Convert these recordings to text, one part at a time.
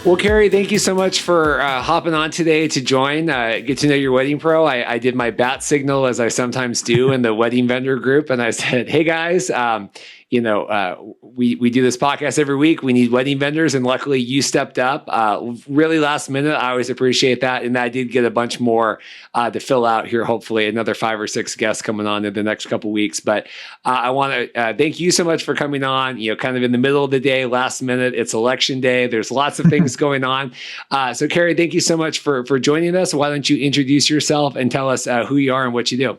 Well, Carey, thank you so much for hopping on today to join, get to know your wedding pro. I did my bat signal as I sometimes do in the wedding vendor group. And I said, hey guys, we do this podcast every week. We need wedding vendors. And luckily you stepped up really last minute. I always appreciate that. And I did get a bunch more to fill out here. Hopefully another 5 or 6 guests coming on in the next couple weeks. But I want to thank you so much for coming on, kind of in the middle of the day, last minute. It's election day. There's lots of things going on. So Carey, thank you so much for joining us. Why don't you introduce yourself and tell us who you are and what you do?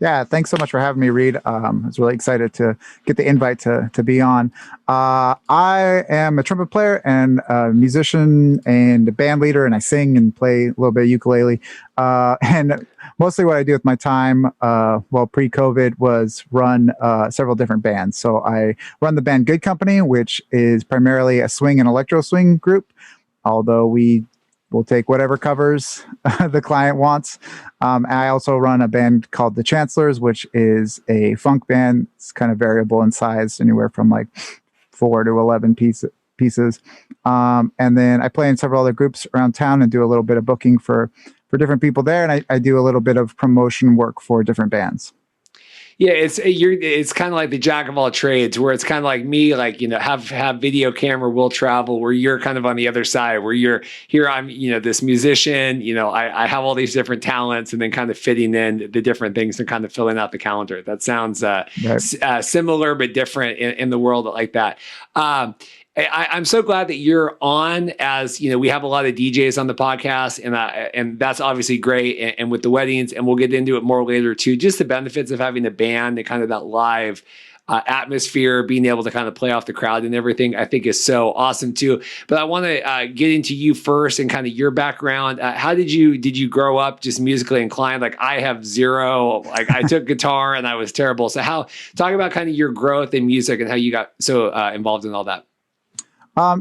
Yeah, thanks so much for having me, Reed. I was really excited to get the invite to be on. I am a trumpet player and a musician and a band leader, and I sing and play a little bit of ukulele. And mostly what I do with my time, pre-COVID, was run several different bands. So I run the band Good Company, which is primarily a swing and electro swing group, although we will take whatever covers the client wants. I also run a band called The Chancellors, which is a funk band. It's kind of variable in size, anywhere from like 4 to 11 pieces. And then I play in several other groups around town and do a little bit of booking for different people there. And I do a little bit of promotion work for different bands. Yeah, it's kind of like the jack of all trades, where it's kind of like me, like, have video camera, will travel, where you're kind of on the other side, where you're here. I'm, this musician, I have all these different talents, and then kind of fitting in the different things and kind of filling out the calendar. That sounds similar, but different in the world like that. I'm so glad that you're on, as we have a lot of DJs on the podcast, and that's obviously great. And with the weddings, and we'll get into it more later too, just the benefits of having a band and kind of that live atmosphere, being able to kind of play off the crowd and everything, I think is so awesome too. But I want to get into you first and kind of your background. How did you grow up just musically inclined? Like, I have zero, like I took guitar and I was terrible. So talk about kind of your growth in music and how you got so involved in all that.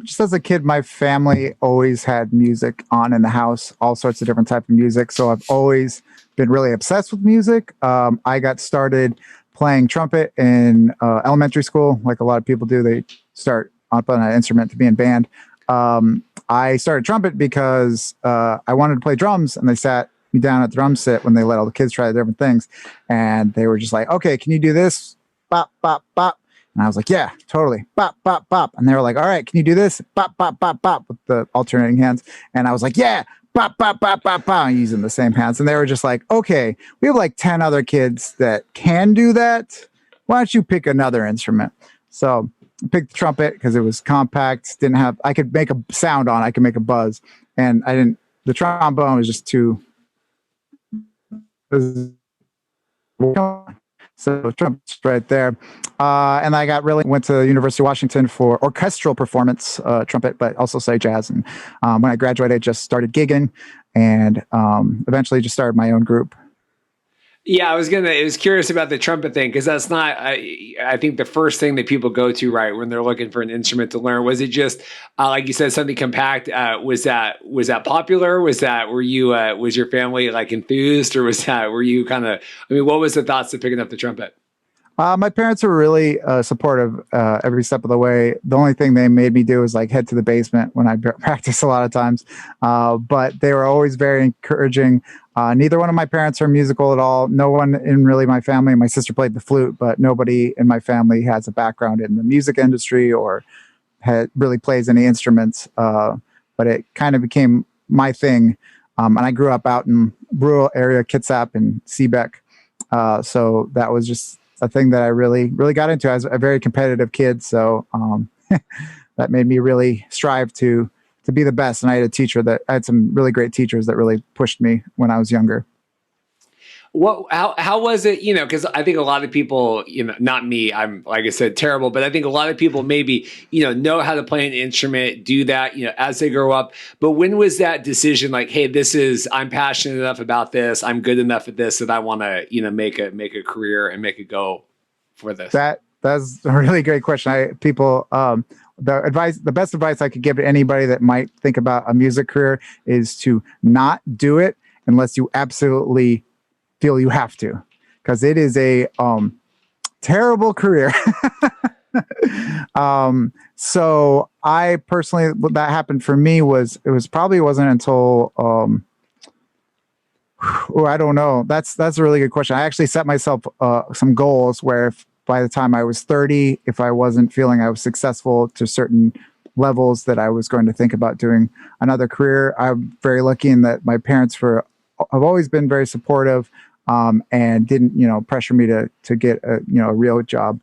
Just as a kid, my family always had music on in the house, all sorts of different types of music. So I've always been really obsessed with music. I got started playing trumpet in elementary school, like a lot of people do. They start up on an instrument to be in band. I started trumpet because I wanted to play drums, and they sat me down at the drum set when they let all the kids try the different things. And they were just like, okay, can you do this? Bop, bop, bop. And I was like, yeah, totally. Bop, bop, bop. And they were like, all right, can you do this? Bop, bop, bop, bop, with the alternating hands. And I was like, yeah, bop, bop, bop, bop, bop, using the same hands. And they were just like, okay, we have like 10 other kids that can do that. Why don't you pick another instrument? So I picked the trumpet because it was compact, I could make a sound on it, I could make a buzz. And the trombone was just too, so trumpet's right there. And I went to the University of Washington for orchestral performance, trumpet, but also say jazz. And when I graduated, I just started gigging and eventually just started my own group. Yeah, I was curious about the trumpet thing, because that's not, I think, the first thing that people go to, right, when they're looking for an instrument to learn. Was it just, like you said, something compact? Was that popular? Was your family like enthused, or were you kind of, what was the thoughts of picking up the trumpet? My parents were really supportive every step of the way. The only thing they made me do was like head to the basement when I practice a lot of times. But they were always very encouraging. Neither one of my parents are musical at all. No one in really my family. My sister played the flute, but nobody in my family has a background in the music industry or really plays any instruments. But it kind of became my thing. And I grew up out in rural area, Kitsap and Seebeck. So that was just a thing that I really, really got into. I was a very competitive kid. So that made me really strive to be the best. And I had some really great teachers that really pushed me when I was younger. How was it, because I think a lot of people, not me, I'm, like I said, terrible, but I think a lot of people maybe, know how to play an instrument, do that, as they grow up. But when was that decision like, hey, I'm passionate enough about this, I'm good enough at this that I want to, make a career and make a go for this? That's a really great question. The best advice I could give to anybody that might think about a music career is to not do it unless you absolutely feel you have to, because it is a terrible career. So I personally, what that happened for me was, wasn't until, oh, I don't know. That's a really good question. I actually set myself some goals where if by the time I was 30, if I wasn't feeling I was successful to certain levels, that I was going to think about doing another career. I'm very lucky in that my parents have always been very supportive, and didn't, pressure me to get a real job.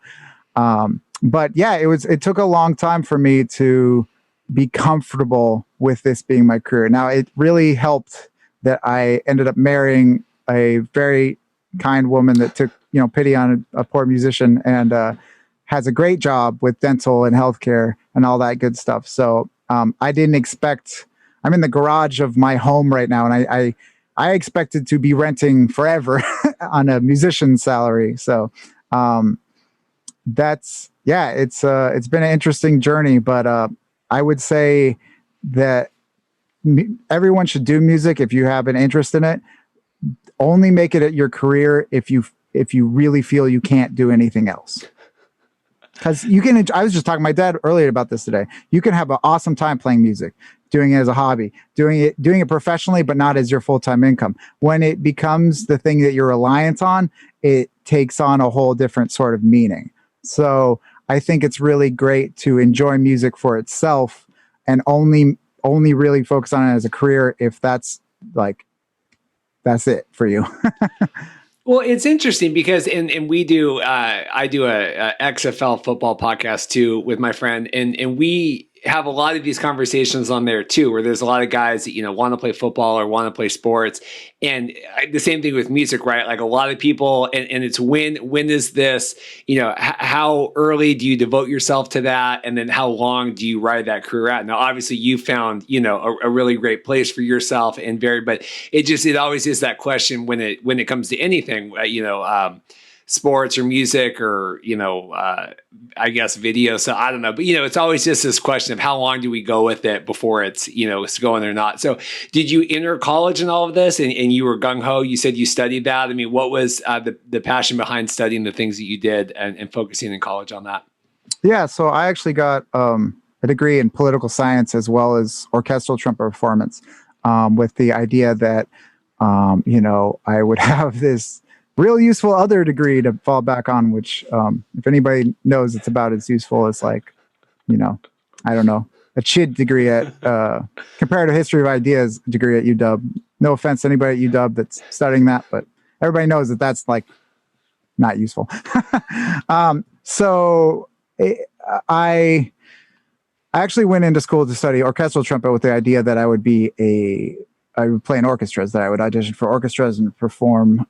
But yeah, it took a long time for me to be comfortable with this being my career. Now, it really helped that I ended up marrying a very kind woman that took, pity on a poor musician, and has a great job with dental and healthcare and all that good stuff. So I didn't expect. I'm in the garage of my home right now, and I expected to be renting forever on a musician's salary. So it's been an interesting journey, but I would say that everyone should do music if you have an interest in it. Only make it your career if you really feel you can't do anything else. Because I was just talking to my dad earlier about this today. You can have an awesome time playing music, doing it as a hobby, doing it professionally, but not as your full-time income. When it becomes the thing that you're reliant on, it takes on a whole different sort of meaning. So I think it's really great to enjoy music for itself, and only really focus on it as a career if that's it for you. Well, it's interesting because and we do I do a XFL football podcast too with my friend, and we have a lot of these conversations on there too, where there's a lot of guys that want to play football or want to play sports, and the same thing with music, right? Like a lot of people, and it's when is this, how early do you devote yourself to that, and then how long do you ride that career out? Now, obviously, you found a really great place for yourself, but it always is that question when it comes to anything, sports or music or I guess video. So I don't know, but it's always just this question of how long do we go with it before it's it's going or not. So did you enter college and all of this, and you were gung-ho? You said you studied that. I mean, what was the passion behind studying the things that you did and focusing in college on that? Yeah, so I actually got a degree in political science as well as orchestral trumpet performance, with the idea that I would have this real useful other degree to fall back on, which if anybody knows, it's about as useful as I don't know, a CHID degree at comparative history of ideas degree at UW. No offense to anybody at UW that's studying that, but everybody knows that that's not useful. So I actually went into school to study orchestral trumpet with the idea that I would play in orchestras, that I would audition for orchestras and perform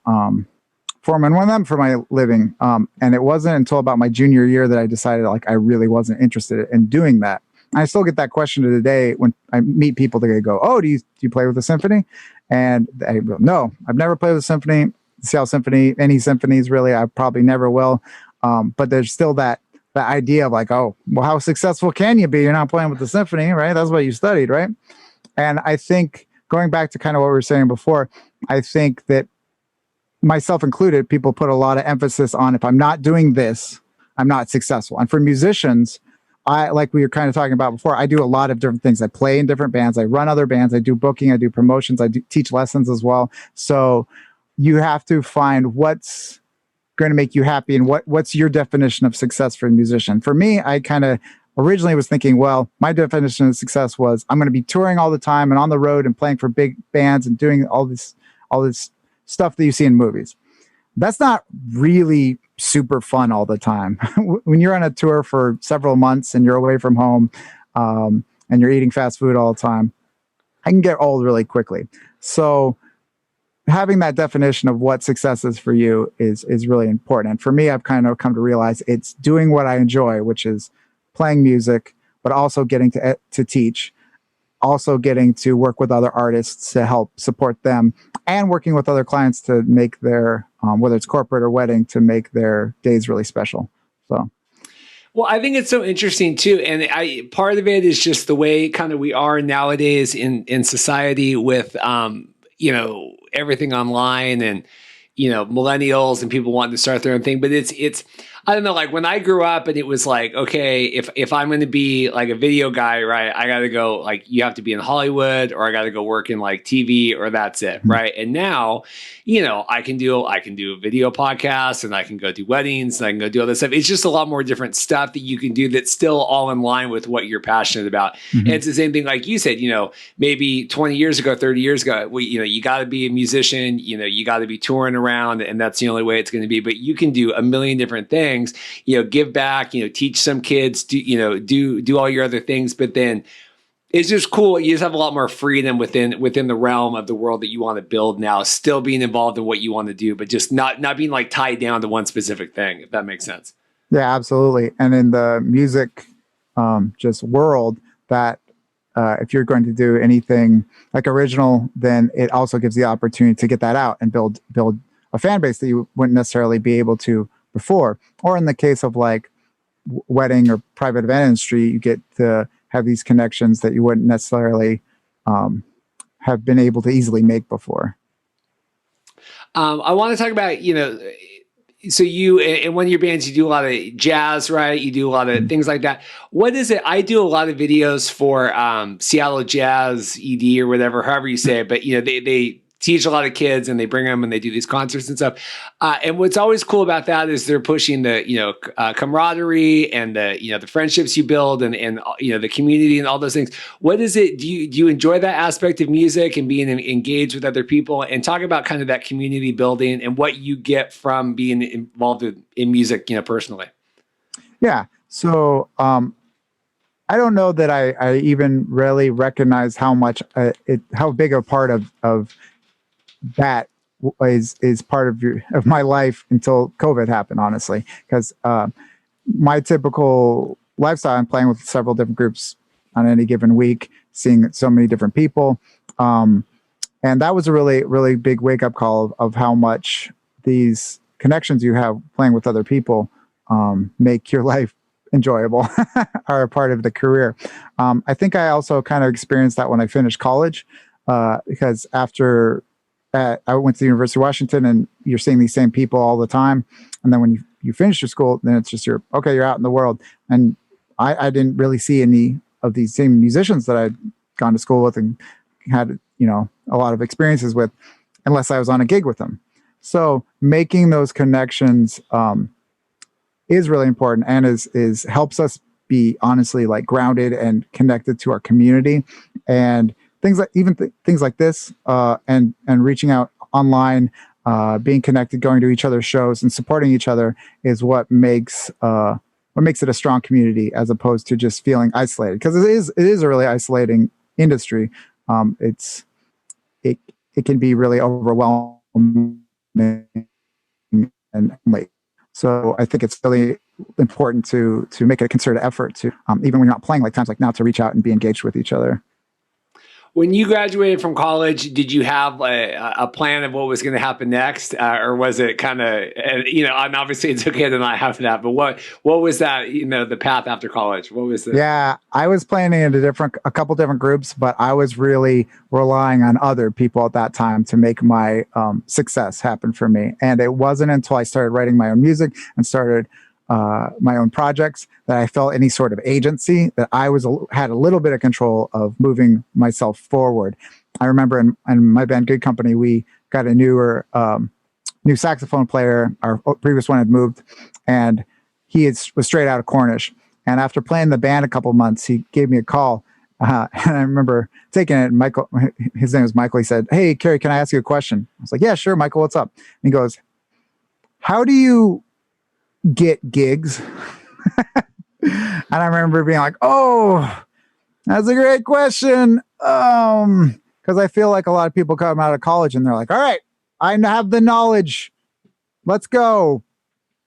in one of them for my living. And it wasn't until about my junior year that I decided I really wasn't interested in doing that. I still get that question to today when I meet people. They go, "Oh, do you play with a symphony?" And I go, "No, I've never played with a symphony, Seattle Symphony, any symphonies really. I probably never will." But there's still that idea of oh, well, how successful can you be? You're not playing with the symphony, right? That's what you studied, right? And I think going back to kind of what we were saying before, I think that myself included, people put a lot of emphasis on, if I'm not doing this, I'm not successful. And for musicians, like we were kind of talking about before, I do a lot of different things. I play in different bands. I run other bands. I do booking. I do promotions. I teach lessons as well. So you have to find what's going to make you happy and what's your definition of success for a musician. For me, I kind of originally was thinking, well, my definition of success was I'm going to be touring all the time and on the road and playing for big bands and doing all this stuff that you see in movies. That's not really super fun all the time. When you're on a tour for several months and you're away from home, and you're eating fast food all the time, I can get old really quickly. So having that definition of what success is for you is really important. And for me, I've kind of come to realize it's doing what I enjoy, which is playing music, but also getting to teach, also getting to work with other artists to help support them, and working with other clients to make their, whether it's corporate or wedding, to make their days really special. So. Well, I think it's so interesting too. And part of it is just the way kind of we are nowadays in society with, everything online and, millennials and people wanting to start their own thing. But I don't know, like when I grew up and it was like, okay, if I'm going to be like a video guy, right, I got to go, like, you have to be in Hollywood or I got to go work in like TV or that's it, right? And now, I can do a video podcast and I can go do weddings and I can go do all this stuff. It's just a lot more different stuff that you can do that's still all in line with what you're passionate about. And it's the same thing, like you said, maybe 20 years ago, 30 years ago, you got to be a musician, you got to be touring around, and that's the only way it's going to be. But you can do a million different things, give back, teach some kids, do all your other things. But then it's just cool. You just have a lot more freedom within the realm of the world that you want to build now, still being involved in what you want to do, but just not being like tied down to one specific thing, if that makes sense. Yeah, absolutely. And in the music just world, that if you're going to do anything like original, then it also gives the opportunity to get that out and build a fan base that you wouldn't necessarily be able to before. Or in the case of like wedding or private event industry, you get to have these connections that you wouldn't necessarily have been able to easily make before. I want to talk about, so you, in one of your bands, you do a lot of jazz, right? You do a lot of things like that. What is it? I do a lot of videos for Seattle Jazz ED or whatever, however you say it. But, they teach a lot of kids and they bring them and they do these concerts and stuff. And what's always cool about that is they're pushing the, camaraderie and the friendships you build and the community and all those things. What is it? Do you enjoy that aspect of music and being engaged with other people, and talk about kind of that community building and what you get from being involved in music, personally? Yeah. So, I don't know that I even really recognize how much how big a part of that is part of my life until COVID happened, honestly, because my typical lifestyle, I'm playing with several different groups on any given week, seeing so many different people. And that was a really, really big wake up call of how much these connections you have playing with other people make your life enjoyable are a part of the career. I think I also kind of experienced that when I finished college, because after I went to the University of Washington, and you're seeing these same people all the time. And then when you finish your school, then it's just you're out in the world. And I didn't really see any of these same musicians that I'd gone to school with and had, a lot of experiences with, unless I was on a gig with them. So making those connections is really important, and is helps us be honestly like grounded and connected to our community. And things like things like this, and reaching out online, being connected, going to each other's shows, and supporting each other is what makes it a strong community, as opposed to just feeling isolated. Because it is a really isolating industry. It can be really overwhelming and late. So I think it's really important to make a concerted effort to, even when you're not playing, like times like now, to reach out and be engaged with each other. When you graduated from college, did you have a plan of what was going to happen next, or was it kind of, and obviously it's okay to not have that, but what was that, the path after college? What was it? Yeah, I was planning in a couple different groups, but I was really relying on other people at that time to make my success happen for me. And it wasn't until I started writing my own music and started my own projects that I felt any sort of agency, that I had a little bit of control of moving myself forward. I remember in my band Good Company, we got a new saxophone player. Our previous one had moved, and he was straight out of Cornish. And after playing the band a couple months, he gave me a call. And I remember taking it. Michael, his name was Michael. He said, "Hey, Carey, can I ask you a question?" I was like, "Yeah, sure, Michael. What's up?" And he goes, "How do you get gigs?" And I remember being like, "Oh, that's a great question." Because I feel like a lot of people come out of college and they're like, "All right, I have the knowledge, let's go,"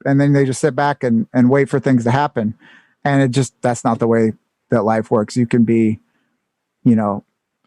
and then they just sit back and wait for things to happen. And that's not the way that life works. You can be,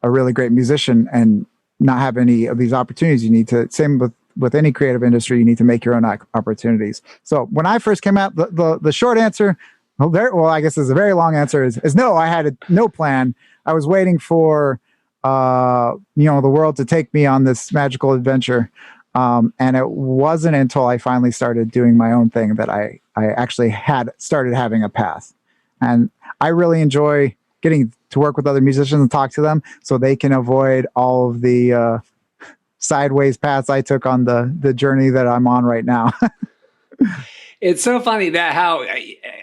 a really great musician and not have any of these opportunities. You need to, same with any creative industry, you need to make your own opportunities. So when I first came out, the short answer, I guess is a very long answer, is no. I had no plan. I was waiting for the world to take me on this magical adventure. And it wasn't until I finally started doing my own thing that I actually had started having a path. And I really enjoy getting to work with other musicians and talk to them so they can avoid all of the sideways paths I took on the journey that I'm on right now. It's so funny that how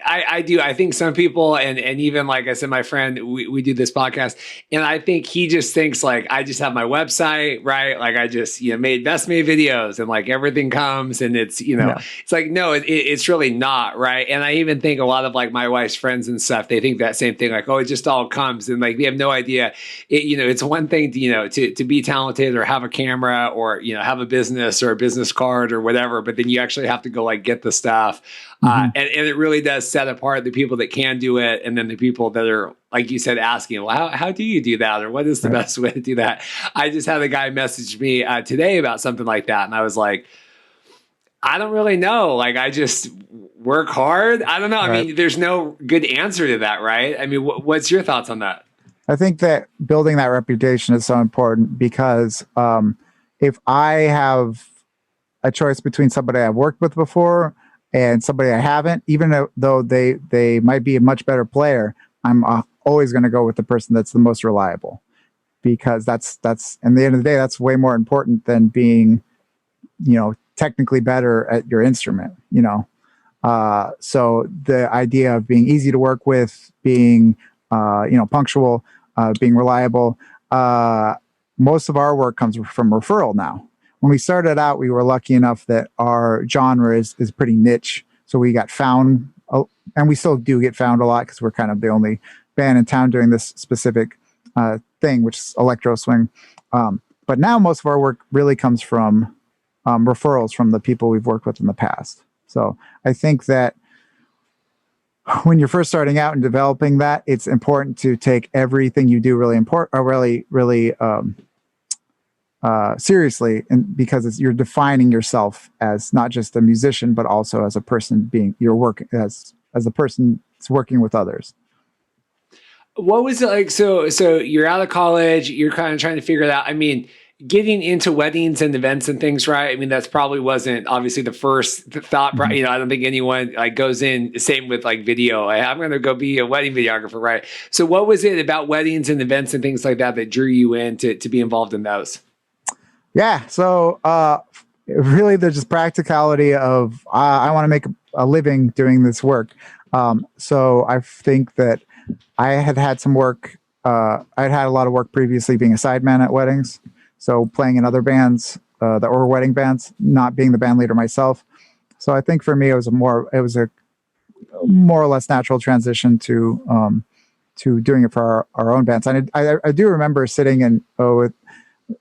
I do. I think some people, and even like I said, my friend, we do this podcast, and I think he just thinks like I just have my website, right? Like I just made best made videos, and like everything comes, and it's Yeah. it's like no, it's really not, right? And I even think a lot of like my wife's friends and stuff, they think that same thing, like oh, it just all comes, and like they have no idea. It's one thing to to be talented or have a camera or have a business or a business card or whatever, but then you actually have to go like get the stuff. And it really does set apart the people that can do it, and then the people that are, like you said, asking, well, how do you do that? Or what is the best way to do that? I just had a guy message me today about something like that. And I was like, I don't really know. Like, I just work hard. I don't know. I mean, there's no good answer to that, right? I mean, what's your thoughts on that? I think that building that reputation is so important because if I have a choice between somebody I've worked with before and somebody I haven't, even though they might be a much better player, I'm always going to go with the person that's the most reliable, because that's in the end of the day, that's way more important than being, technically better at your instrument. So the idea of being easy to work with, being punctual, being reliable. Most of our work comes from referral now. When we started out, we were lucky enough that our genre is pretty niche. So we got found, and we still do get found a lot because we're kind of the only band in town doing this specific thing, which is electro swing. But now most of our work really comes from referrals from the people we've worked with in the past. So I think that when you're first starting out and developing that, it's important to take everything you do really seriously, and because you're defining yourself as not just a musician, but also as a person being you're working as a person that's working with others. What was it like? So you're out of college, you're kind of trying to figure it out. I mean, getting into weddings and events and things, right? I mean, that's probably wasn't obviously the first thought. Mm-hmm. I don't think anyone like goes in. Same with like video. I'm going to go be a wedding videographer, right? So, what was it about weddings and events and things like that that drew you in to be involved in those? Yeah. So really, there's just practicality of I want to make a living doing this work. So I think that I had some work. I'd had a lot of work previously being a sideman at weddings. So playing in other bands that were wedding bands, not being the band leader myself. So I think for me, it was a more or less natural transition to doing it for our own bands. And I do remember sitting in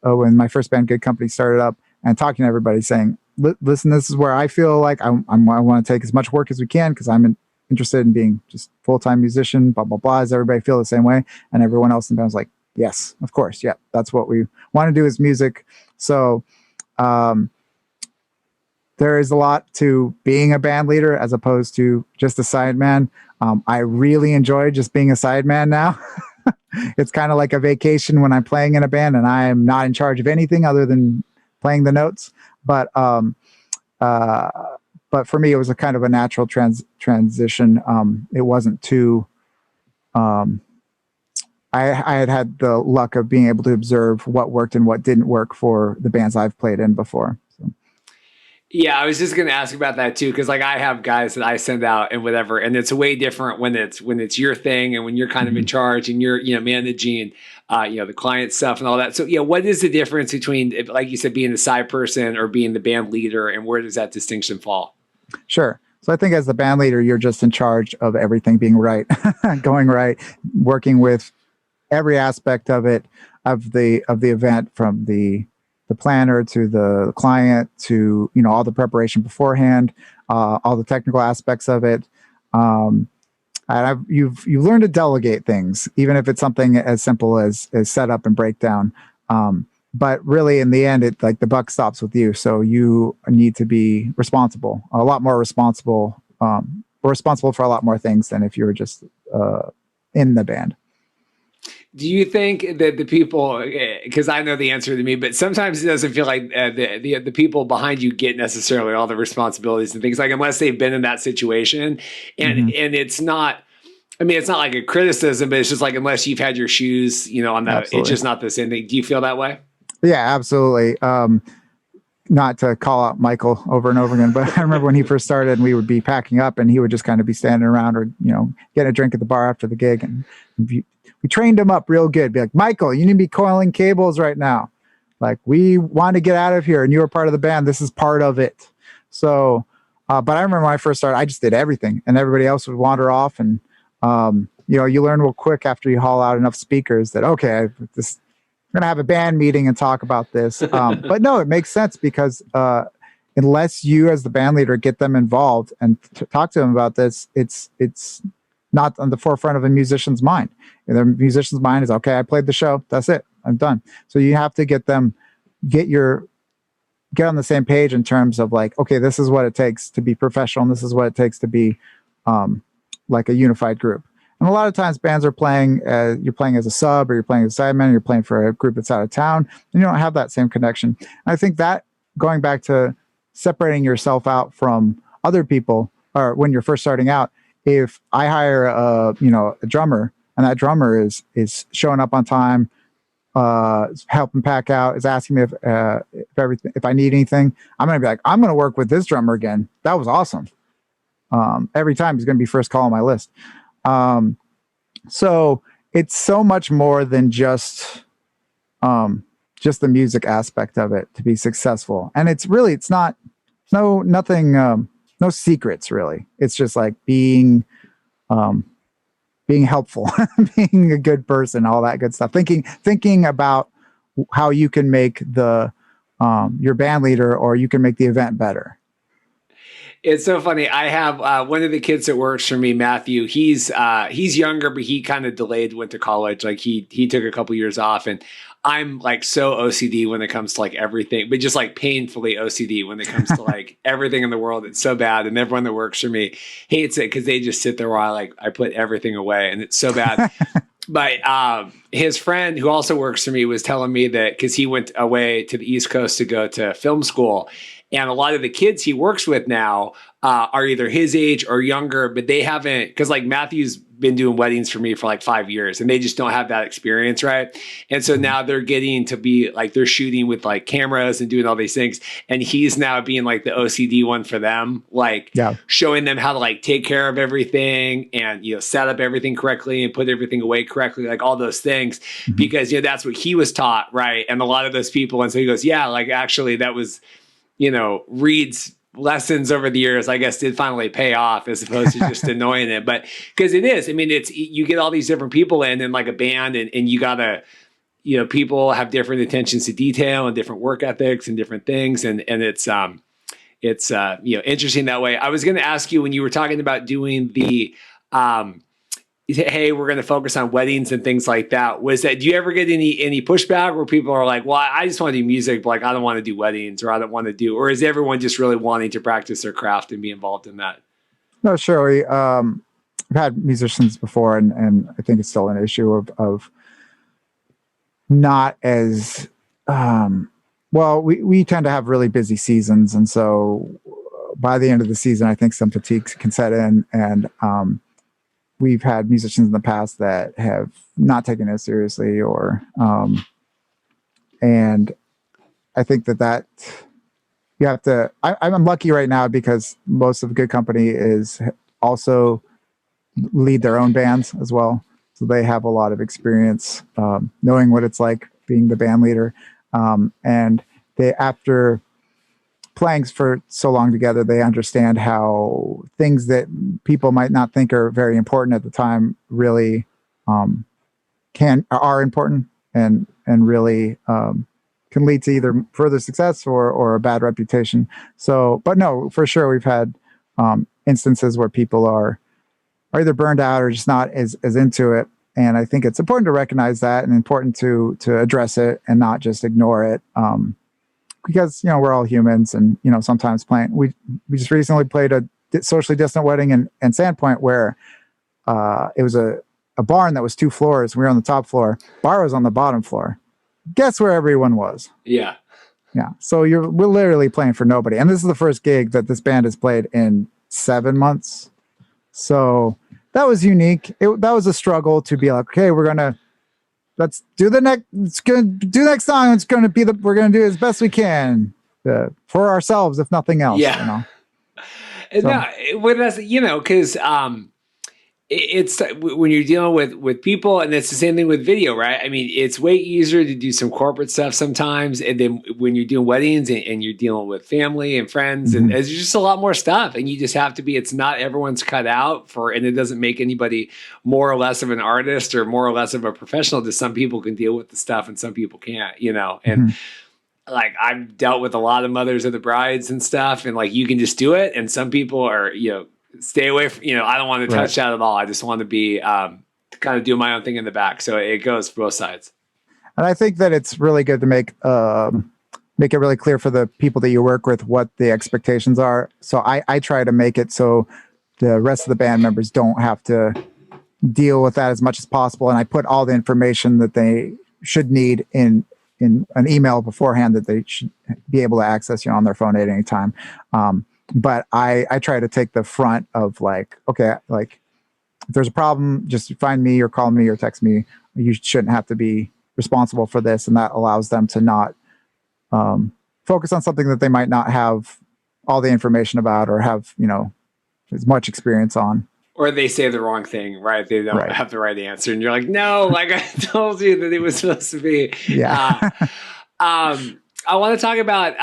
when my first band, Good Company, started up and talking to everybody saying, listen, this is where I feel like I want to take as much work as we can because I'm interested in being just full-time musician, blah, blah, blah. Does everybody feel the same way? And everyone else in the band was like, yes, of course. Yeah, that's what we want to do is music. So there is a lot to being a band leader as opposed to just a sideman. I really enjoy just being a sideman now. It's kind of like a vacation when I'm playing in a band and I am not in charge of anything other than playing the notes. But for me, it was a kind of a natural transition. It wasn't too. I had the luck of being able to observe what worked and what didn't work for the bands I've played in before. So. Yeah, I was just going to ask about that too, because like I have guys that I send out and whatever, and it's way different when it's your thing and when you're kind of in charge and you're managing the client stuff and all that. So yeah, what is the difference between, like you said, being the side person or being the band leader, and where does that distinction fall? Sure. So I think as the band leader, you're just in charge of everything being right, going right, working with every aspect of it, of the event, from the planner to the client to all the preparation beforehand, all the technical aspects of it. And you've learned to delegate things, even if it's something as simple as setup and breakdown. But really, in the end, like the buck stops with you. So you need to be responsible, a lot more responsible, responsible for a lot more things than if you were just in the band. Do you think that the people, because I know the answer to me, but sometimes it doesn't feel like the people behind you get necessarily all the responsibilities and things, like unless they've been in that situation, Hmm. and it's not. I mean, it's not like a criticism, but it's just like unless you've had your shoes, on the, it's Absolutely. just not the same thing. Do you feel that way? Yeah, absolutely. Not to call out Michael over and over again, but I remember when he first started and we would be packing up and he would just kind of be standing around or, get a drink at the bar after the gig. And we trained him up real good. Be like, Michael, you need to be coiling cables right now. Like, we want to get out of here and you were part of the band. This is part of it. So, but I remember when I first started, I just did everything and everybody else would wander off. And, you learn real quick after you haul out enough speakers that, okay, this, we're gonna have a band meeting and talk about this. But no, it makes sense because unless you, as the band leader, get them involved and talk to them about this, it's not on the forefront of a musician's mind. And the musician's mind is, okay, I played the show, that's it, I'm done. So you have to get them get on the same page in terms of like, okay, this is what it takes to be professional, and this is what it takes to be like a unified group. And a lot of times bands are playing, you're playing as a sub or you're playing as a sideman, or you're playing for a group that's out of town, and you don't have that same connection. And I think that going back to separating yourself out from other people, or when you're first starting out, if I hire a drummer and that drummer is showing up on time, helping pack out, is asking me if I need anything, I'm going to be like, I'm going to work with this drummer again. That was awesome. Every time he's going to be first call on my list. So it's so much more than just the music aspect of it to be successful. And it's not, nothing, no secrets really. It's just like being helpful, being a good person, all that good stuff. Thinking about how you can make your band leader, or you can make the event better. It's so funny. I have one of the kids that works for me, Matthew. He's younger, but he kind of delayed, went to college. Like he took a couple years off, and I'm like so OCD when it comes to like everything, but just like painfully OCD when it comes to like everything in the world. It's so bad, and everyone that works for me hates it because they just sit there while I put everything away, and it's so bad. But his friend who also works for me was telling me that because he went away to the East Coast to go to film school. And a lot of the kids he works with now are either his age or younger, but they haven't, because like Matthew's been doing weddings for me for like 5 years and they just don't have that experience, right? And so now they're getting to be like, they're shooting with like cameras and doing all these things. And he's now being like the OCD one for them, like showing them how to like take care of everything and, set up everything correctly and put everything away correctly, like all those things, because, that's what he was taught, right? And a lot of those people. And so he goes, yeah, like actually that was, Reed's lessons over the years, I guess, did finally pay off as opposed to just annoying it. But because it is, I mean, you get all these different people in like a band and you gotta, people have different attentions to detail and different work ethics and different things. And it's interesting that way. I was going to ask you when you were talking about doing the, hey, we're going to focus on weddings and things like that. Do you ever get any pushback where people are like, well, I just want to do music, but like, I don't want to do weddings, or I don't want to do, or is everyone just really wanting to practice their craft and be involved in that? No, sure. I've had musicians before, and I think it's still an issue of not as, well, we tend to have really busy seasons. And so by the end of the season, I think some fatigue can set in, and, we've had musicians in the past that have not taken it seriously, and I think that you have to. I'm lucky right now because most of Good Company is also lead their own bands as well, so they have a lot of experience knowing what it's like being the band leader, and they after playing for so long together, they understand how things that people might not think are very important at the time really are important and really can lead to either further success or a bad reputation. So, but no, for sure, we've had instances where people are either burned out or just not as into it. And I think it's important to recognize that and important to address it and not just ignore it. Because we're all humans, and sometimes we just recently played a socially distant wedding in Sandpoint where it was a a barn that was 2 floors. We were on the top floor. Bar was on the bottom floor. Guess where everyone was? Yeah. Yeah. So we're literally playing for nobody. And this is the first gig that this band has played in 7 months. So that was unique. That was a struggle to be like, okay, let's do next song. It's going to be we're going to do as best we can for ourselves, if nothing else. Yeah. You know? So. No, with us, because it's when you're dealing with people, and it's the same thing with video, right? I mean, it's way easier to do some corporate stuff sometimes, and then when you're doing weddings and you're dealing with family and friends, and there's just a lot more stuff, and you just have to be. It's not everyone's cut out for, and it doesn't make anybody more or less of an artist or more or less of a professional. Just some people can deal with the stuff, and some people can't, and. Like I've dealt with a lot of mothers of the brides and stuff, and like you can just do it, and some people are stay away from I don't want to touch that at all. I just want to be kind of do my own thing in the back. So it goes both sides. And I think that it's really good to make it really clear for the people that you work with what the expectations are. So I try to make it so the rest of the band members don't have to deal with that as much as possible, and I put all the information that they should need in an email beforehand that they should be able to access on their phone at any time. But I try to take the front of like, okay, like if there's a problem, just find me or call me or text me. You shouldn't have to be responsible for this. And that allows them to not focus on something that they might not have all the information about or have, as much experience on. Or they say the wrong thing, right? They don't have the right answer. And you're like, no, like I told you that it was supposed to be. Yeah. I want to talk about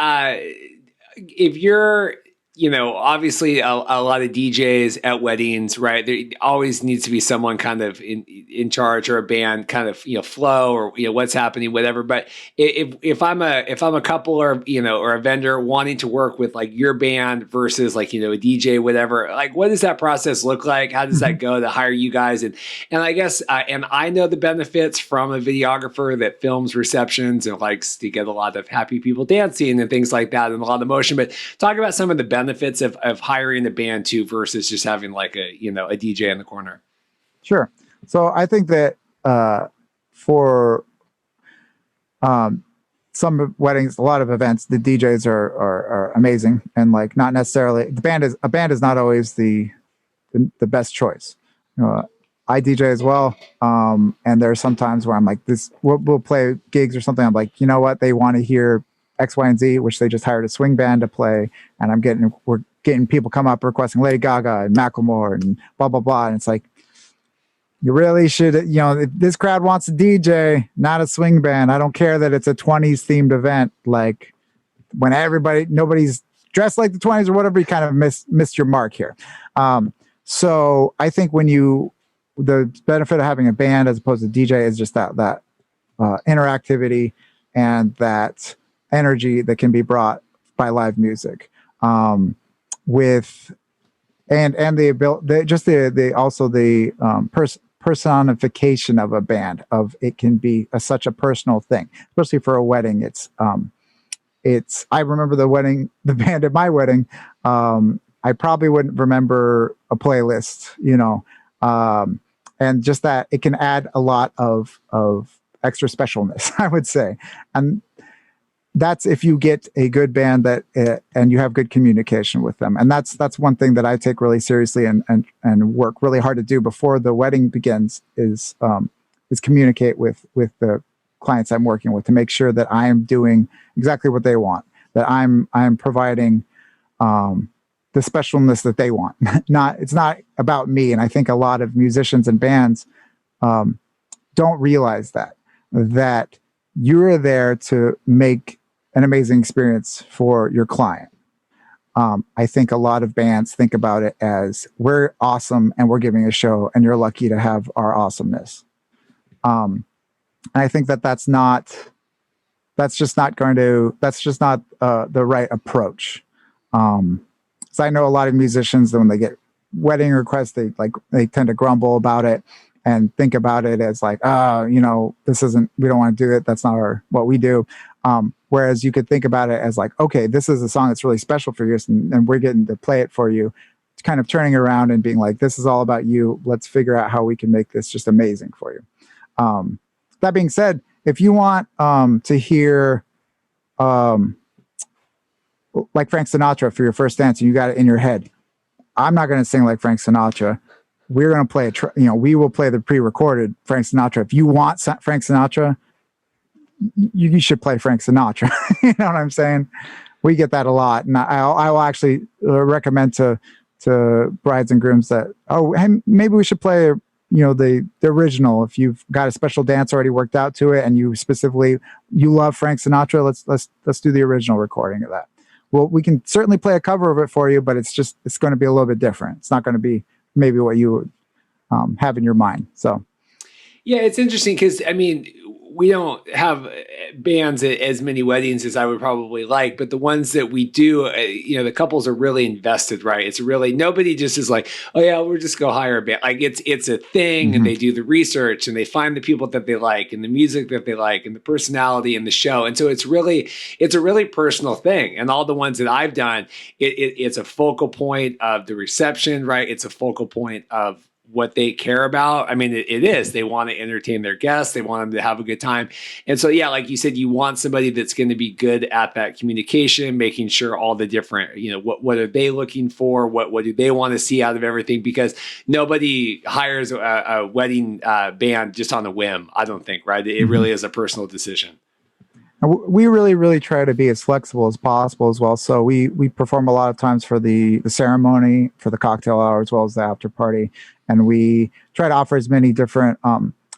if you're, obviously a lot of DJs at weddings, right? There always needs to be someone kind of in charge, or a band kind of, flow, or, what's happening, whatever. But if I'm a couple or, or a vendor wanting to work with like your band versus like, a DJ, whatever, like what does that process look like? How does that go to hire you guys? And I guess, and I know the benefits from a videographer that films receptions and likes to get a lot of happy people dancing and things like that and a lot of motion, but talk about some of the benefits of hiring the band too versus just having like a DJ in the corner. Sure. So I think that for some weddings, a lot of events, the DJs are amazing, and like not necessarily a band is not always the best choice. I DJ as well, and there are some times where I'm like, we'll play gigs or something. I'm like, you know what, they want to hear X, Y, and Z, which they just hired a swing band to play, and we're getting people come up requesting Lady Gaga and Macklemore and blah blah blah, and it's like, you really should, if this crowd wants a DJ, not a swing band. I don't care that it's a 20s themed event. Like when nobody's dressed like the 20s or whatever, you kind of missed your mark here. So I think the benefit of having a band as opposed to DJ is just that interactivity and that energy that can be brought by live music, with and the ability, just the also the personification of a band. Of it can be such a personal thing, especially for a wedding. It's I remember the band at my wedding. I probably wouldn't remember a playlist, and just that it can add a lot of extra specialness, I would say. And that's if you get a good band and you have good communication with them. And that's one thing that I take really seriously and work really hard to do before the wedding begins is communicate with the clients I'm working with to make sure that I am doing exactly what they want, that I'm providing the specialness that they want. It's not about me. And I think a lot of musicians and bands don't realize that you're there to make an amazing experience for your client. I think a lot of bands think about it as we're awesome and we're giving a show and you're lucky to have our awesomeness. And I think that's just not the right approach. So I know a lot of musicians that when they get wedding requests, they tend to grumble about it and think about it as like, we don't want to do it. That's not what we do. Whereas you could think about it as like, okay, this is a song that's really special for you, and we're getting to play it for you kind of turning it around and being like, this is all about you. Let's figure out how we can make this just amazing for you. That being said, if you want to hear like Frank Sinatra for your first dance, and you got it in your head, I'm not going to sing like Frank Sinatra. We're going to play we will play the pre-recorded Frank Sinatra. If you want Frank Sinatra, you should play Frank Sinatra. You know what I'm saying? We get that a lot, and I will actually recommend to brides and grooms that, hey, maybe we should play the original. If you've got a special dance already worked out to it, and you love Frank Sinatra, let's do the original recording of that. Well, we can certainly play a cover of it for you, but it's going to be a little bit different. It's not going to be maybe what you would have in your mind. So, yeah, it's interesting because we don't have bands at as many weddings as I would probably like, but the ones that we do, the couples are really invested, right? It's really, nobody just is like, oh yeah, we'll just go hire a band. Like it's a thing, and they do the research, and they find the people that they like, and the music that they like, and the personality and the show. And so it's a really personal thing. And all the ones that I've done, it's a focal point of the reception, right? It's a focal point of what they care about. It is. They want to entertain their guests. They want them to have a good time. And so, yeah, like you said, you want somebody that's going to be good at that communication, making sure all the different, what are they looking for? What do they want to see out of everything? Because nobody hires a wedding band just on a whim, I don't think, right? It really is a personal decision. We really, really try to be as flexible as possible as well. So we perform a lot of times for the ceremony, for the cocktail hour, as well as the after party. And we try to offer as many different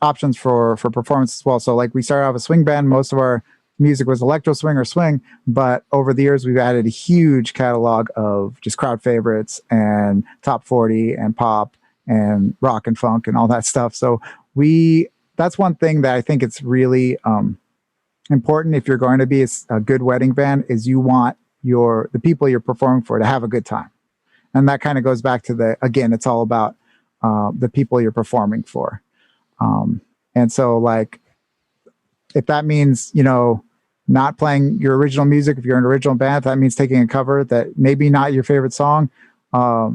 options for performance as well. So like we started off a swing band. Most of our music was electro swing or swing. But over the years, we've added a huge catalog of just crowd favorites and top 40 and pop and rock and funk and all that stuff. So that's one thing that I think it's really important if you're going to be a good wedding band, is you want the people you're performing for to have a good time. And that kind of goes back to it's all about the people you're performing for. And so like, if that means, not playing your original music, if you're an original band, if that means taking a cover that maybe not your favorite song, I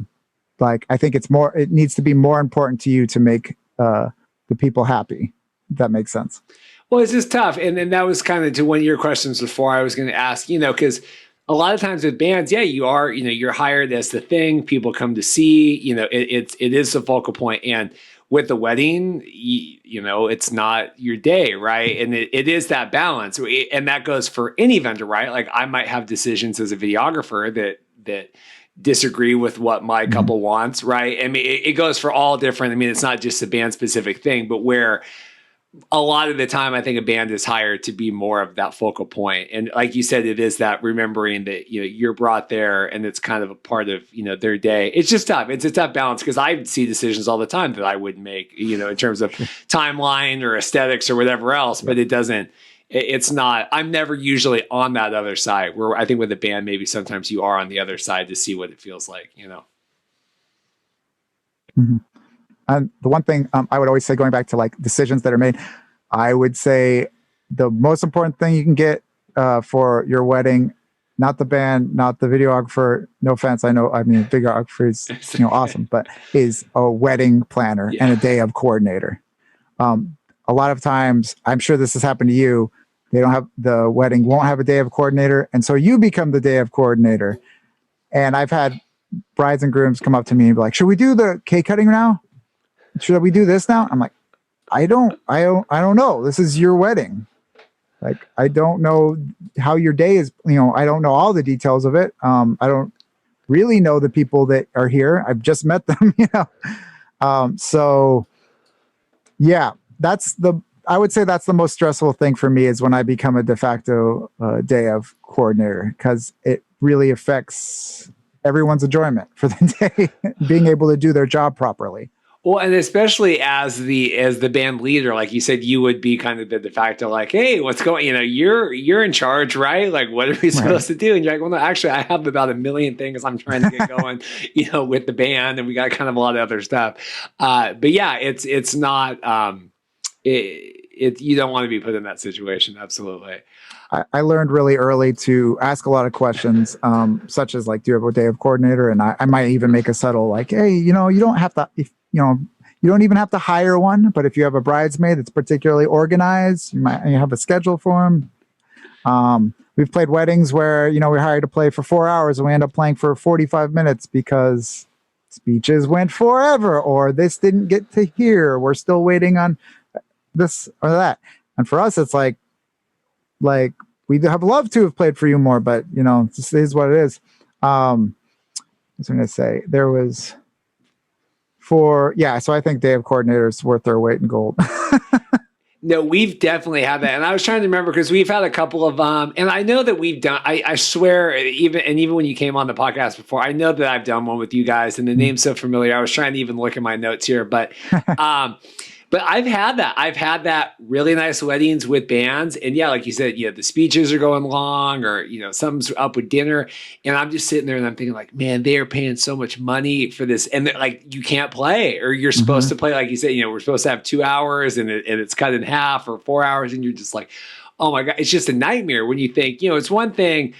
think it needs to be more important to you to make the people happy. If that makes sense. Well, it's just tough. And then that was kind of to one of your questions before I was going to ask, because a lot of times with bands, yeah, you are, you're hired as the thing people come to see, it is the focal point. And with the wedding, it's not your day, right? And it is that balance. And that goes for any vendor, right? Like I might have decisions as a videographer that disagree with what my couple wants, right? It goes for all different. It's not just a band specific thing, but where a lot of the time, I think a band is hired to be more of that focal point. And like you said, it is that remembering that, you're brought there and it's kind of a part of, their day. It's just tough. It's a tough balance because I see decisions all the time that I wouldn't make, in terms of timeline or aesthetics or whatever else, but it's not, I'm never usually on that other side where I think with a band, maybe sometimes you are on the other side to see what it feels like, And the one thing I would always say, going back to like decisions that are made, I would say the most important thing you can get for your wedding, not the band, not the videographer. No offense, videographer is awesome, but is a wedding planner and a day of coordinator. A lot of times, I'm sure this has happened to you. The wedding won't have a day of coordinator, and so you become the day of coordinator. And I've had brides and grooms come up to me and be like, "Should we do the cake cutting now? Should we do this now?" I'm like, I don't know. This is your wedding. Like, I don't know how your day is. I don't know all the details of it. I don't really know the people that are here. I've just met them, So yeah, I would say that's the most stressful thing for me, is when I become a de facto day of coordinator, because it really affects everyone's enjoyment for the day, being able to do their job properly. Well, and especially as the band leader, like you said, you would be kind of the de facto, like, hey, what's going, you're in charge, right? Like, what are we supposed to do? And you're like, well, no, actually, I have about a million things I'm trying to get going, with the band, and we got kind of a lot of other stuff. But yeah, it's not, you don't want to be put in that situation. Absolutely. I learned really early to ask a lot of questions, such as like, do you have a day of coordinator? And I might even make a subtle like, hey, you don't have to, you don't even have to hire one, but if you have a bridesmaid that's particularly organized, you have a schedule for them. We've played weddings where, we hired to play for 4 hours and we end up playing for 45 minutes because speeches went forever, or this didn't get to here. We're still waiting on this or that. And for us, it's like we have loved to have played for you more, but this is what it is. I was going to say there was so I think day of coordinators worth their weight in gold. No, we've definitely had that. And I was trying to remember because we've had a couple of, and I know that we've done, I swear, even when you came on the podcast before, I know that I've done one with you guys and the name's so familiar. I was trying to even look at my notes here, but I've had that. I've had that really nice weddings with bands. And yeah, like you said, the speeches are going long or, something's up with dinner. And I'm just sitting there and I'm thinking like, man, they are paying so much money for this. And like, you can't play or you're supposed to play. Like you said, we're supposed to have 2 hours and it's cut in half or 4 hours. And you're just like, oh my God, it's just a nightmare when you think, it's one thing,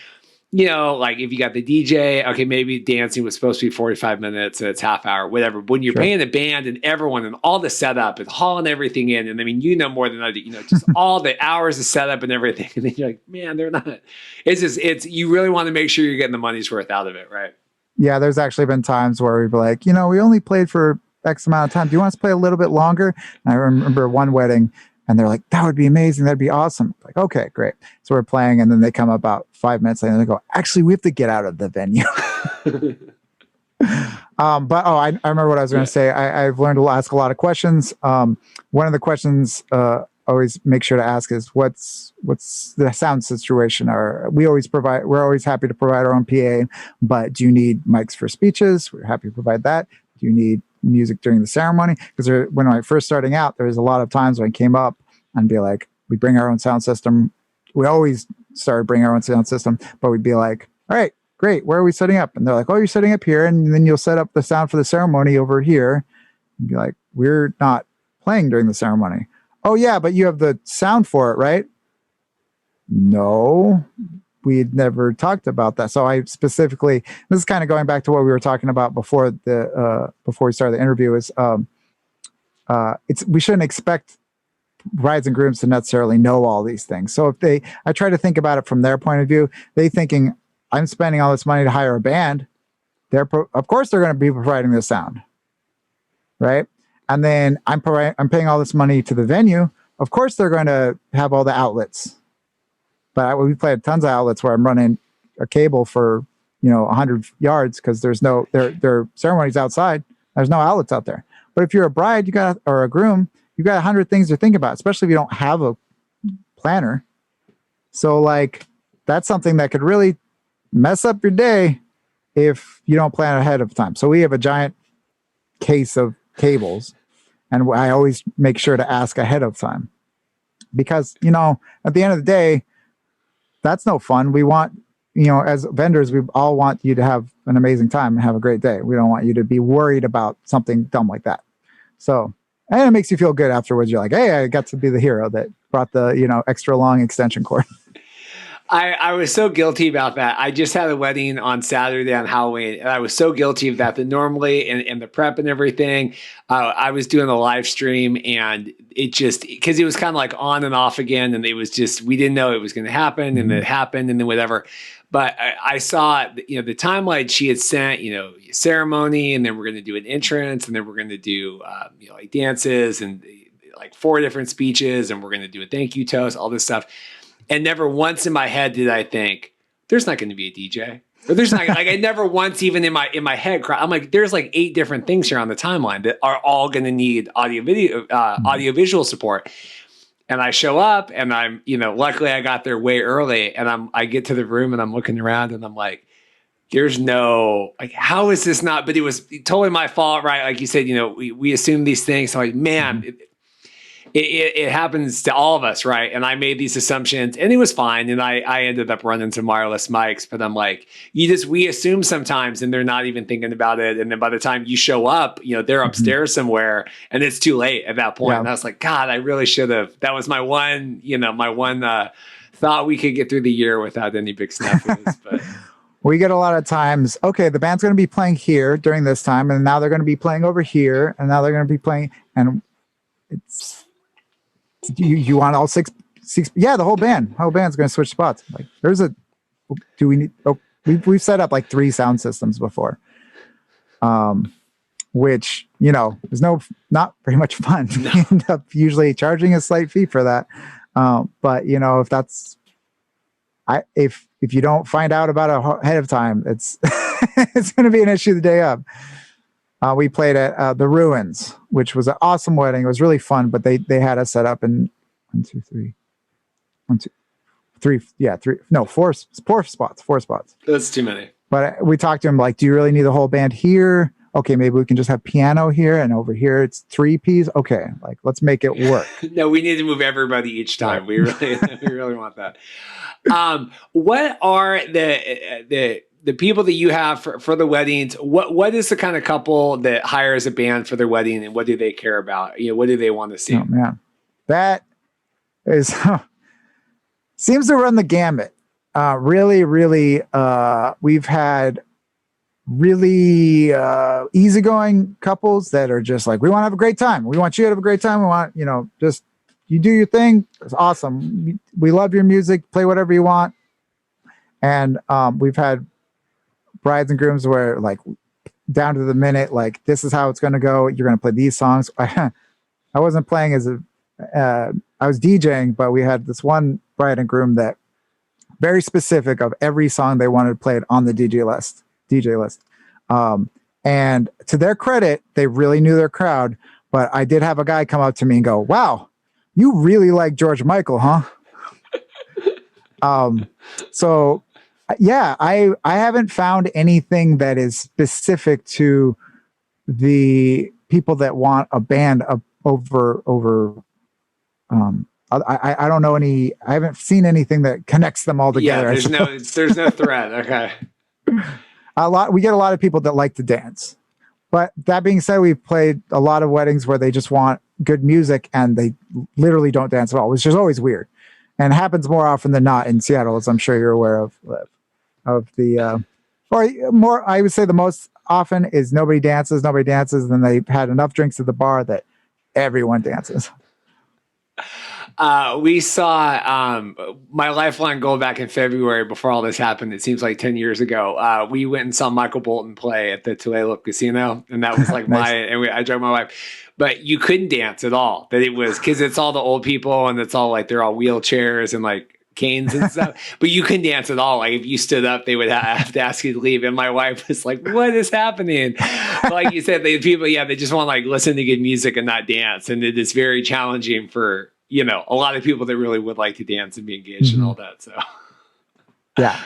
like if you got the DJ, okay, maybe dancing was supposed to be 45 minutes and it's half hour, whatever. But when you're paying the band and everyone and all the setup and hauling everything in, and I mean, more than I do, just all the hours of setup and everything. And then you're like, man, they're not. You really want to make sure you're getting the money's worth out of it, right? Yeah, there's actually been times where we'd be like, we only played for X amount of time. Do you want us to play a little bit longer? And I remember one wedding. And they're like, that would be amazing. That'd be awesome. Like, okay, great. So we're playing. And then they come about 5 minutes later and they go, actually, we have to get out of the venue. I remember what I was going to say. I've learned to ask a lot of questions. One of the questions always make sure to ask is, what's the sound situation? We're always happy to provide our own PA, but do you need mics for speeches? We're happy to provide that. Do you need music during the ceremony? Because when I first starting out, there was a lot of times when I came up and be like, we bring our own sound system. We always started bringing our own sound system, but we'd be like, all right, great, where are we setting up? And they're like, oh, you're setting up here, and then you'll set up the sound for the ceremony over here. And be like, we're not playing during the ceremony. Oh yeah, but you have the sound for it, right? No, we'd never talked about that. So I specifically, this is kind of going back to what we were talking about before we started the interview, is we shouldn't expect brides and grooms to necessarily know all these things. So I try to think about it from their point of view. They thinking, I'm spending all this money to hire a band. Of course they're going to be providing the sound, right? And then I'm paying all this money to the venue. Of course they're going to have all the outlets. But we played tons of outlets where I'm running a cable for 100 yards because there's their ceremony's outside. There's no outlets out there. But if you're a bride, or a groom, you got 100 things to think about, especially if you don't have a planner. So like that's something that could really mess up your day if you don't plan ahead of time. So we have a giant case of cables, and I always make sure to ask ahead of time because at the end of the day, that's no fun. We want, as vendors, we all want you to have an amazing time and have a great day. We don't want you to be worried about something dumb like that. So, and it makes you feel good afterwards. You're like, hey, I got to be the hero that brought the, extra long extension cord. I was so guilty about that. I just had a wedding on Saturday on Halloween, and I was so guilty of that. That normally in the prep and everything, I was doing a live stream, and it just because it was kind of like on and off again, and it was just we didn't know it was going to happen, and it happened, and then whatever. But I saw the timeline she had sent, ceremony, and then we're going to do an entrance, and then we're going to do like dances and like 4 different speeches, and we're going to do a thank you toast, all this stuff. And never once in my head did I think there's not going to be a DJ. Or there's not like I never once even in my head I'm like there's like 8 different things here on the timeline that are all going to need audio visual support. And I show up and I'm luckily I got there way early and I get to the room and I'm looking around and I'm like there's no like how is this not? But it was totally my fault, right? Like you said, we assume these things. So like man. it happens to all of us, right? And I made these assumptions, and it was fine. And I ended up running some wireless mics, but I'm like, we assume sometimes, and they're not even thinking about it. And then by the time you show up, they're upstairs somewhere, and it's too late at that point. Yeah. And I was like, God, I really should have. That was my one, thought we could get through the year without any big snafus, but. We get a lot of times, okay, the band's going to be playing here during this time, and now they're going to be playing over here, and now they're going to be playing, and it's, you want all six, yeah, the whole band's going to switch spots. Like, we've set up like 3 sound systems before, which, is not very much fun. No. You end up usually charging a slight fee for that. But if that's, if you don't find out about it ahead of time, it's it's going to be an issue the day of. We played at the Ruins, which was an awesome wedding. It was really fun, but they had us set up in 4 spots. That's too many. But we talked to him like, do you really need the whole band here? Okay, maybe we can just have piano here, and over here it's 3 Ps. Okay, like let's make it work. No, we need to move everybody each time. We really want that. What are the people that you have for the weddings? What is the kind of couple that hires a band for their wedding, and what do they care about? What do they want to see? Oh man, that is seems to run the gamut. Really, we've had really easygoing couples that are just like, we want to have a great time. We want you to have a great time. We want, just you do your thing. It's awesome. We love your music. Play whatever you want. And we've had brides and grooms where like down to the minute, like this is how it's going to go. You're going to play these songs. I wasn't playing I was DJing, but we had this one bride and groom that very specific of every song they wanted played on the DJ list. And to their credit, they really knew their crowd. But I did have a guy come up to me and go, "Wow, you really like George Michael, huh?" So yeah, I haven't found anything that is specific to the people that want a band over. I don't know any. I haven't seen anything that connects them all together. Yeah, there's no thread. Okay. We get a lot of people that like to dance. But that being said, we've played a lot of weddings where they just want good music and they literally don't dance at all, which is always weird. And happens more often than not in Seattle, as I'm sure you're aware of the or more, I would say the most often is nobody dances, and they've had enough drinks at the bar that everyone dances. We saw my lifelong goal back in February before all this happened. It seems like 10 years ago. We went and saw Michael Bolton play at the Tulalip Casino, and that was like nice. I drove my wife, but you couldn't dance at all. That it was because it's all the old people and it's all like they're all wheelchairs and like canes and stuff, but you couldn't dance at all. Like if you stood up, they would have to ask you to leave. And my wife was like, "What is happening?" Like you said, they just want to like listen to good music and not dance, and it is very challenging for a lot of people that really would like to dance and be engaged and all that. So, yeah.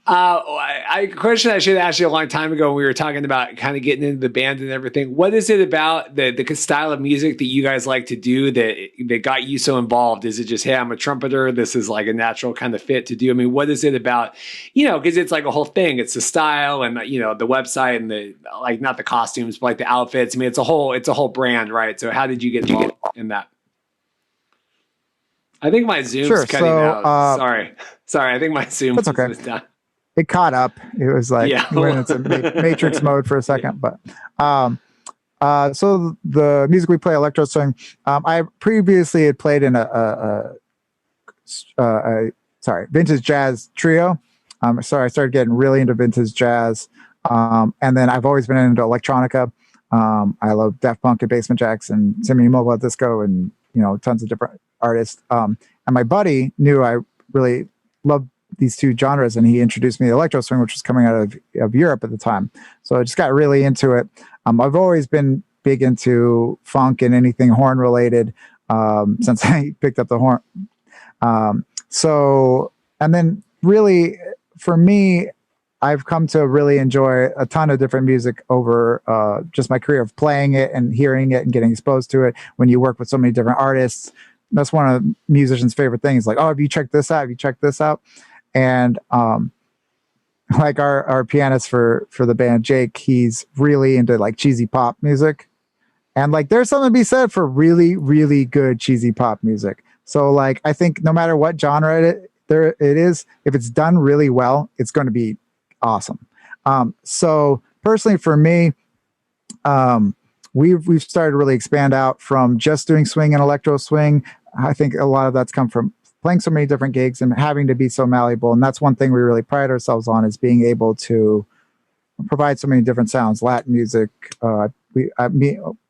A question I should have asked you a long time ago when we were talking about kind of getting into the band and everything. What is it about the style of music that you guys like to do that got you so involved? Is it just, hey, I'm a trumpeter, this is like a natural kind of fit to do? I mean, what is it about, because it's like a whole thing. It's the style and, the website and the, like, not the costumes, but like the outfits. I mean, it's a whole brand, right? So how did you get involved in that? I think my Zoom's cutting out. Sorry. I think my Zoom was done. It caught up. It was like when it's in matrix mode for a second. But so the music we play, Electro Swing, I previously had played in a vintage jazz trio. So I started getting really into vintage jazz. And then I've always been into electronica. I love Daft Punk and Basement Jaxx and Symphony Mobile Disco and, tons of different artists. And my buddy knew I really loved these two genres, and he introduced me to Electro Swing, which was coming out of Europe at the time. So I just got really into it. I've always been big into funk and anything horn related since I picked up the horn. And then really for me, I've come to really enjoy a ton of different music over just my career of playing it and hearing it and getting exposed to it. When you work with so many different artists, that's one of musicians' favorite things. Like, oh, have you checked this out? Have you checked this out? And like our pianist for the band, Jake, he's really into like cheesy pop music. And like there's something to be said for really, really good cheesy pop music. So like I think no matter what genre it is, if it's done really well, it's going to be awesome. So personally for me, we've started to really expand out from just doing swing and electro swing. I think a lot of that's come from playing so many different gigs and having to be so malleable. And that's one thing we really pride ourselves on, is being able to provide so many different sounds. Latin music,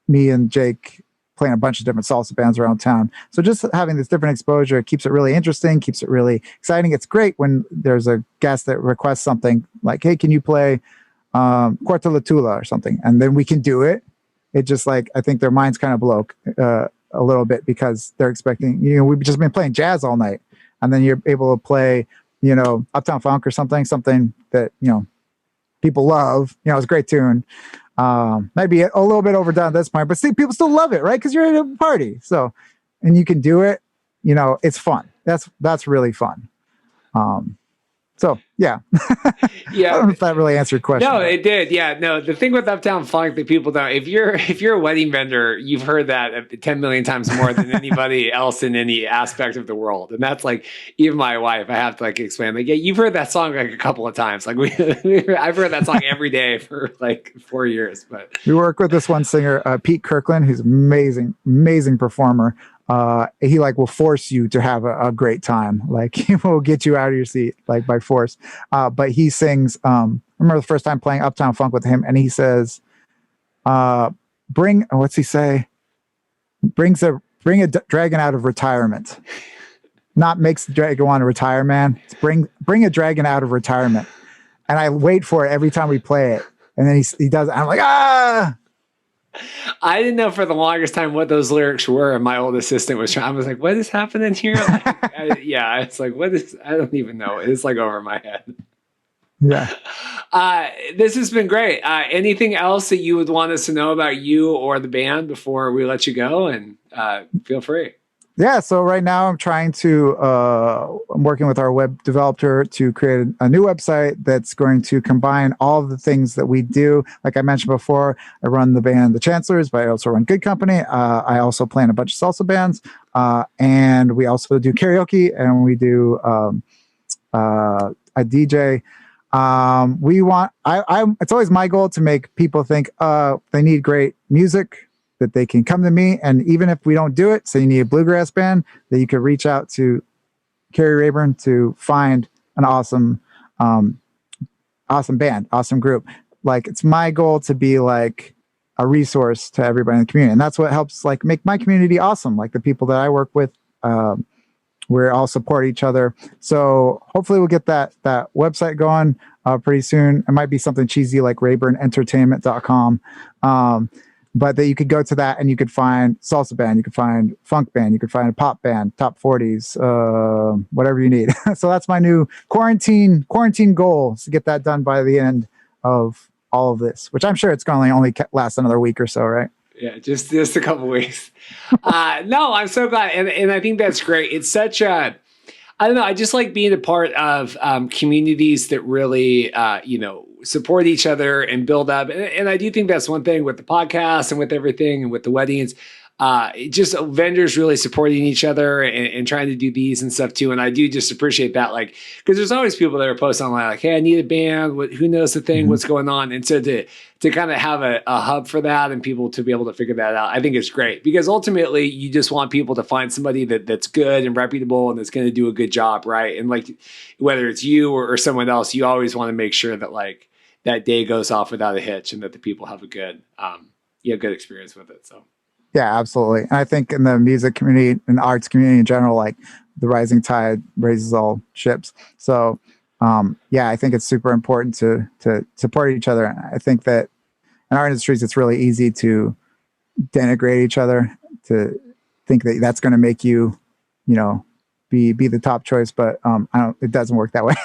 me and Jake playing a bunch of different salsa bands around town. So just having this different exposure keeps it really interesting, keeps it really exciting. It's great when there's a guest that requests something like, hey, can you play Quarta La Tula or something? And then we can do it. It just like, I think their minds kind of blow a little bit, because they're expecting, we've just been playing jazz all night. And then you're able to play, Uptown Funk or something that, people love. It's a great tune. Maybe a little bit overdone at this point, but see, people still love it, right? Because you're at a party. So, and you can do it, it's fun. That's really fun. So yeah. Yeah. I don't know if that really answered your question. No, it did. Yeah. No, the thing with Uptown Funk that people don't, if you're a wedding vendor, you've heard that 10 million times more than anybody else in any aspect of the world. And that's like, even my wife, I have to like explain, like, yeah, you've heard that song like a couple of times. Like I've heard that song every day for like 4 years, but we work with this one singer, Pete Kirkland, who's amazing performer. He like will force you to have a great time. Like he will get you out of your seat, like by force. But he sings, I remember the first time playing Uptown Funk with him, and he says, what's he say? Bring a dragon out of retirement. Not makes the dragon want to retire, man. It's bring a dragon out of retirement. And I wait for it every time we play it. And then he does it. I'm like, ah! I didn't know for the longest time what those lyrics were, and my old assistant was trying. I was like, "What is happening here?" Like, it's like, "What is?" I don't even know. It's like over my head. Yeah. This has been great. Anything else that you would want us to know about you or the band before we let you go? And feel free. Yeah, so right now I'm working with our web developer to create a new website that's going to combine all of the things that we do. Like I mentioned before, I run the band The Chancellors, but I also run Good Company. I also play in a bunch of salsa bands, and we also do karaoke, and we do a DJ. It's always my goal to make people think they need great music, that they can come to me, and even if we don't do it, say you need a bluegrass band, that you could reach out to Carey Rayburn to find an awesome band, awesome group. Like it's my goal to be like a resource to everybody in the community, and that's what helps like make my community awesome. Like the people that I work with, we all support each other. So hopefully we'll get that website going pretty soon. It might be something cheesy like RayburnEntertainment.com. But that you could go to that and you could find salsa band, you could find funk band, you could find a pop band, top 40s, whatever you need. So that's my new quarantine goal, is to get that done by the end of all of this, which I'm sure it's going to only last another week or so, right? Yeah, just a couple weeks. No, I'm so glad. And I think that's great. It's such a, I don't know, I just like being a part of communities that really, support each other and build up. And I do think that's one thing with the podcast and with everything and with the weddings, just vendors really supporting each other and trying to do these and stuff too. And I do just appreciate that. Like, cause there's always people that are posting online like, hey, I need a band. Who knows the thing, what's going on? And so to kind of have a hub for that and people to be able to figure that out, I think it's great, because ultimately you just want people to find somebody that's good and reputable and that's going to do a good job. Right. And like, whether it's you or someone else, you always want to make sure that like that day goes off without a hitch and that the people have a good experience with it. So. Yeah, absolutely. And I think in the music community and arts community in general, like the rising tide raises all ships. So, I think it's super important to support each other. I think that in our industries, it's really easy to denigrate each other, to think that that's going to make you, be the top choice. But it doesn't work that way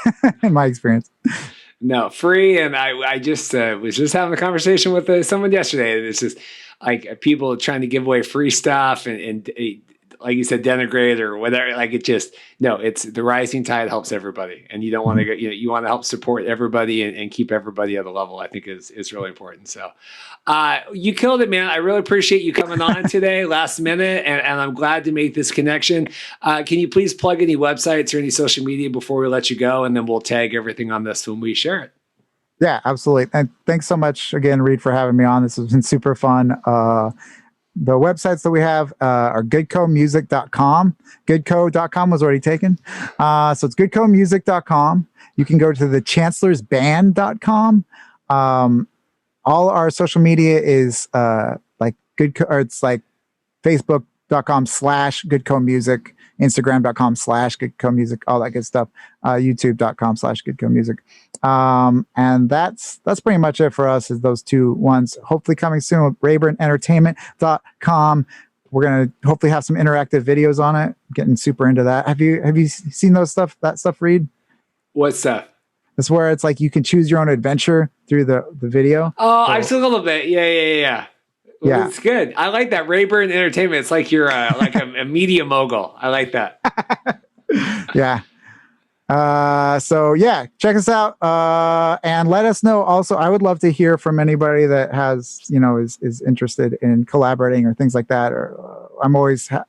in my experience. No, free. And I just was just having a conversation with someone yesterday. And it's just like people trying to give away free stuff and like you said, denigrate or whatever. Like it just, no, it's the rising tide helps everybody. And you don't want to go, you want to help support everybody and keep everybody at a level, I think is really important. So you killed it, man. I really appreciate you coming on today, last minute. And I'm glad to make this connection. Can you please plug any websites or any social media before we let you go? And then we'll tag everything on this when we share it. Yeah, absolutely. And thanks so much again, Reed, for having me on. This has been super fun. The websites that we have are goodcomusic.com. Goodco.com was already taken. So it's goodcomusic.com. You can go to thechancellor'sband.com. All our social media is like Goodco, or it's like facebook.com/goodcomusic, instagram.com/goodcomusic, all that good stuff, youtube.com/goodcomusic. And that's pretty much it for us, is those two ones. Hopefully coming soon with RayburnEntertainment.com. We're going to hopefully have some interactive videos on it. Getting super into that. Have you seen that stuff, Reed? What's that? That's where it's like you can choose your own adventure through the video. Oh, so, I've seen a little bit. Yeah. Well, yeah, it's good. I like that. Rayburn Entertainment. It's like you're like a media mogul. I like that. Yeah. So yeah, check us out and let us know. Also, I would love to hear from anybody that has, is interested in collaborating or things like that. Or I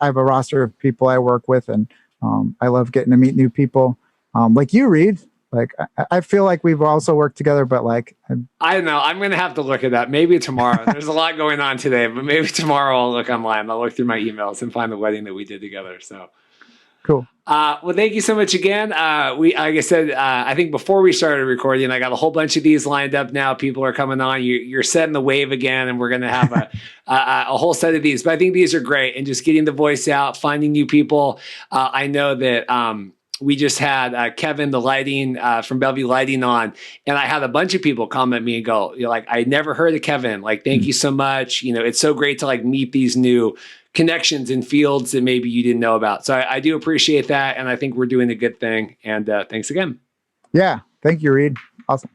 have a roster of people I work with, and I love getting to meet new people, like you, Reed. Like I feel like we've also worked together, but like I don't know. I'm gonna have to look at that. Maybe tomorrow. There's a lot going on today, but maybe tomorrow I'll look online. I'll look through my emails and find the wedding that we did together. So cool. Well, thank you so much again. Like I said, I think before we started recording, I got a whole bunch of these lined up now. People are coming on. You're setting the wave again, and we're going to have a whole set of these. But I think these are great, and just getting the voice out, finding new people. I know that we just had Kevin, the lighting from Bellevue Lighting on, and I had a bunch of people comment me and go, like, I never heard of Kevin. Like, thank you so much. It's so great to like meet these new connections in fields that maybe you didn't know about. So I do appreciate that. And I think we're doing a good thing. And thanks again. Yeah. Thank you, Reed. Awesome.